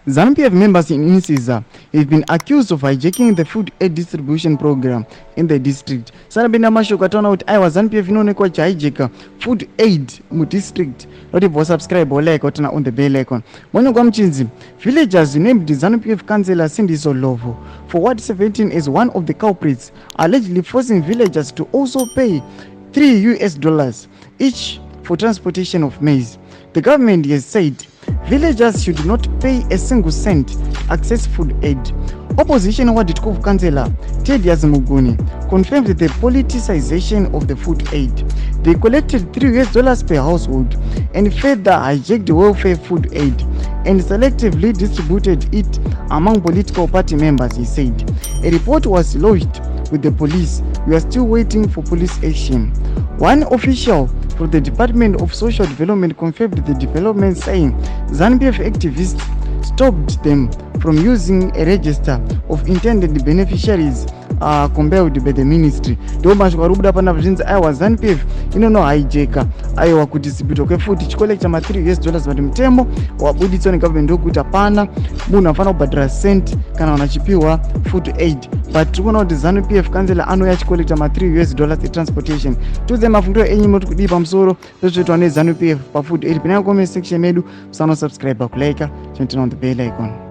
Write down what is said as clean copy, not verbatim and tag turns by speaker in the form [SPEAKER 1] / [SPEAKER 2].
[SPEAKER 1] ZANU PF members in Insiza have been accused of hijacking the food aid distribution program in the district. Sanabenda mashoko ataona kuti aiwa ZANU PF inoonekwa hijack food aid mu district. Not if subscribe or like or turn on the bell icon. Monogwa Mchinzi, villagers named ZANU PF councillor Sindiso Lovo for Ward 17 is one of the culprits, allegedly forcing villagers to also pay $3 each for transportation of maize. The government has said villagers should not pay a single cent to access food aid. Opposition Ward 12 councillor Thaddeus Muguni confirmed the politicization of the food aid. They collected $3 per household and further hijacked welfare food aid and selectively distributed it among political party members, he said. A report was lodged with the police. We are still waiting for police action. One official from the Department of Social Development confirmed the development, saying ZANU PF activists stopped them from using a register of intended beneficiaries compelled by the ministry. Ndo mashoko rubuda pana zvinzi aiwa ZANU PF inono hijack aiwa kudistribute kwefood chikolekta $3 but mutemo wabuditswa negovernment ndokuti hapana munhu afana kubhadhara cent kana wanachipiwa food aid, but tikuona kuti ZANU PF councillor anouya achikolekta $3 etransportation. Tudze mafundo enyu moti kudii pamusoro pezvoitwa neZANU PF pafood aid. Pinai comment section medu musano subscribe kulike, turn on the bell icon.